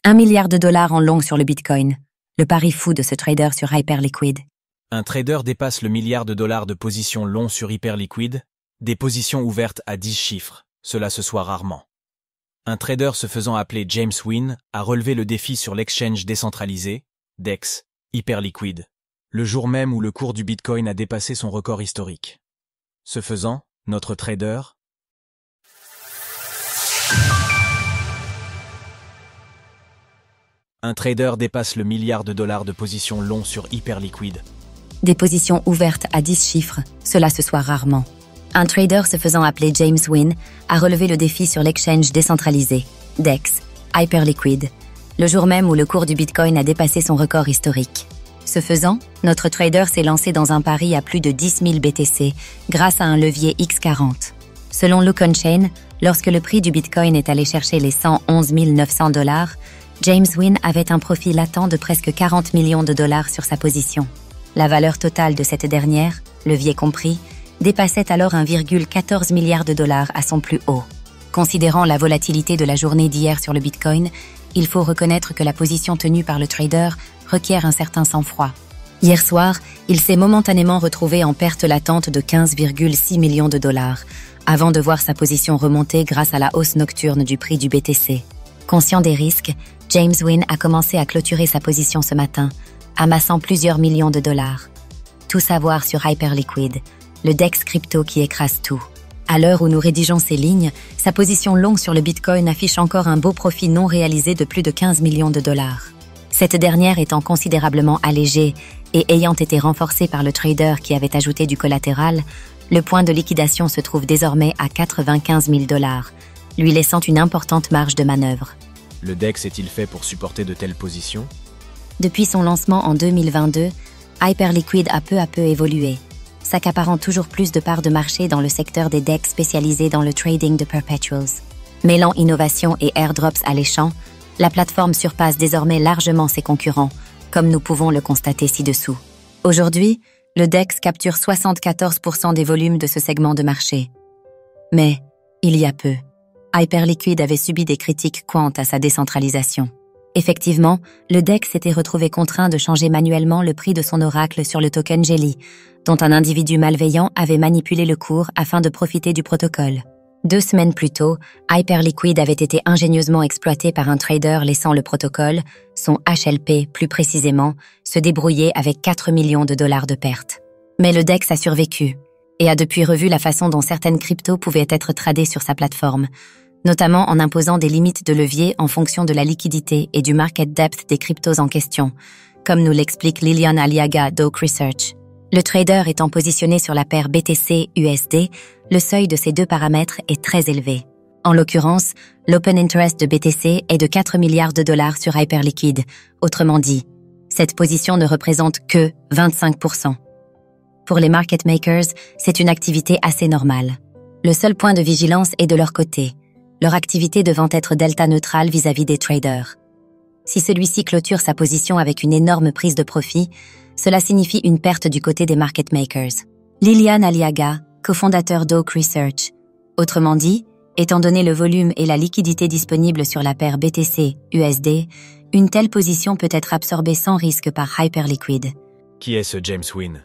$1 milliard en long sur le Bitcoin. Le pari fou de ce trader sur Hyperliquid. Un trader dépasse le $1 milliard de positions long sur Hyperliquid, des positions ouvertes à 10 chiffres, cela se soit rarement. Un trader se faisant appeler James Wynn a relevé le défi sur l'exchange décentralisé, DEX, Hyperliquid, le jour même où le cours du Bitcoin a dépassé son record historique. Ce faisant, notre trader Un trader dépasse le $1 milliard de positions long sur Hyperliquid. Des positions ouvertes à 10 chiffres, cela se soit rarement. Un trader se faisant appeler James Wynn a relevé le défi sur l'exchange décentralisé, DEX, Hyperliquid, le jour même où le cours du Bitcoin a dépassé son record historique. Ce faisant, notre trader s'est lancé dans un pari à plus de 10 000 BTC grâce à un levier X40. Selon LookOnChain, lorsque le prix du Bitcoin est allé chercher les $111 900, James Wynn avait un profit latent de presque $40 millions sur sa position. La valeur totale de cette dernière, levier compris, dépassait alors $1,14 milliard à son plus haut. Considérant la volatilité de la journée d'hier sur le Bitcoin, il faut reconnaître que la position tenue par le trader requiert un certain sang-froid. Hier soir, il s'est momentanément retrouvé en perte latente de $15,6 millions, avant de voir sa position remonter grâce à la hausse nocturne du prix du BTC. Conscient des risques, James Wynn a commencé à clôturer sa position ce matin, amassant plusieurs millions de dollars. Tout savoir sur Hyperliquid, le DEX crypto qui écrase tout. À l'heure où nous rédigeons ces lignes, sa position longue sur le Bitcoin affiche encore un beau profit non réalisé de plus de $15 millions. Cette dernière étant considérablement allégée et ayant été renforcée par le trader qui avait ajouté du collatéral, le point de liquidation se trouve désormais à $95 000, lui laissant une importante marge de manœuvre. Le DEX est-il fait pour supporter de telles positions? Depuis son lancement en 2022, Hyperliquid a peu à peu évolué, s'accaparant toujours plus de parts de marché dans le secteur des DEX spécialisés dans le trading de perpetuals. Mêlant innovation et airdrops alléchants, la plateforme surpasse désormais largement ses concurrents, comme nous pouvons le constater ci-dessous. Aujourd'hui, le DEX capture 74% des volumes de ce segment de marché. Mais, il y a peu, Hyperliquid avait subi des critiques quant à sa décentralisation. Effectivement, le DEX s'était retrouvé contraint de changer manuellement le prix de son oracle sur le token Jelly, dont un individu malveillant avait manipulé le cours afin de profiter du protocole. 2 semaines plus tôt, Hyperliquid avait été ingénieusement exploité par un trader laissant le protocole, son HLP plus précisément, se débrouiller avec $4 millions de pertes. Mais le DEX a survécu et a depuis revu la façon dont certaines cryptos pouvaient être tradées sur sa plateforme, notamment en imposant des limites de levier en fonction de la liquidité et du market depth des cryptos en question, comme nous l'explique Lilian Aliaga d'Oak Research. Le trader étant positionné sur la paire BTC-USD, le seuil de ces deux paramètres est très élevé. En l'occurrence, l'open interest de BTC est de $4 milliards sur Hyperliquid. Autrement dit, cette position ne représente que 25%. Pour les market makers, c'est une activité assez normale. Le seul point de vigilance est de leur côté, leur activité devant être delta neutrale vis-à-vis des traders. Si celui-ci clôture sa position avec une énorme prise de profit, cela signifie une perte du côté des market makers. Lilian Aliaga, cofondateur d'Oak Research. Autrement dit, étant donné le volume et la liquidité disponible sur la paire BTC-USD, une telle position peut être absorbée sans risque par Hyperliquid. Qui est ce James Wynn?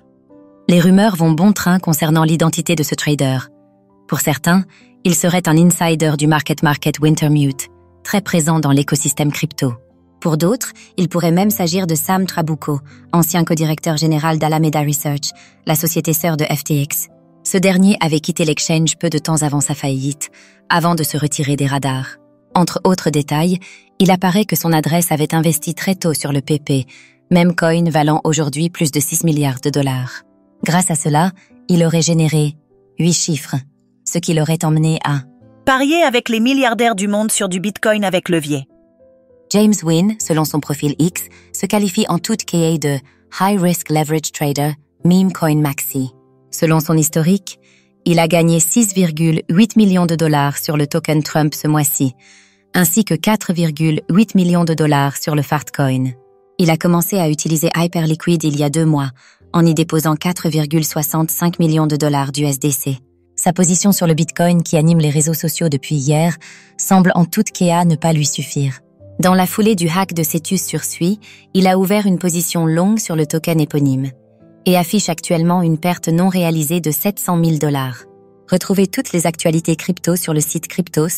Les rumeurs vont bon train concernant l'identité de ce trader. Pour certains, il serait un insider du market Wintermute, très présent dans l'écosystème crypto. Pour d'autres, il pourrait même s'agir de Sam Trabucco, ancien codirecteur général d'Alameda Research, la société sœur de FTX. Ce dernier avait quitté l'exchange peu de temps avant sa faillite, avant de se retirer des radars. Entre autres détails, il apparaît que son adresse avait investi très tôt sur le PP, même coin valant aujourd'hui plus de $6 milliards. Grâce à cela, il aurait généré 8 chiffres, ce qui l'aurait emmené à parier avec les milliardaires du monde sur du Bitcoin avec levier. James Wynn, selon son profil X, se qualifie en toute KA de High Risk Leverage Trader Meme Coin Maxi. Selon son historique, il a gagné $6,8 millions sur le token Trump ce mois-ci, ainsi que $4,8 millions sur le Fartcoin. Il a commencé à utiliser Hyperliquid il y a 2 mois, en y déposant $4,65 millions d'USDC. Sa position sur le Bitcoin qui anime les réseaux sociaux depuis hier semble en toute KA ne pas lui suffire. Dans la foulée du hack de Cetus sur Sui, il a ouvert une position longue sur le token éponyme et affiche actuellement une perte non réalisée de 700 000 $. Retrouvez toutes les actualités crypto sur le site cryptost.fr.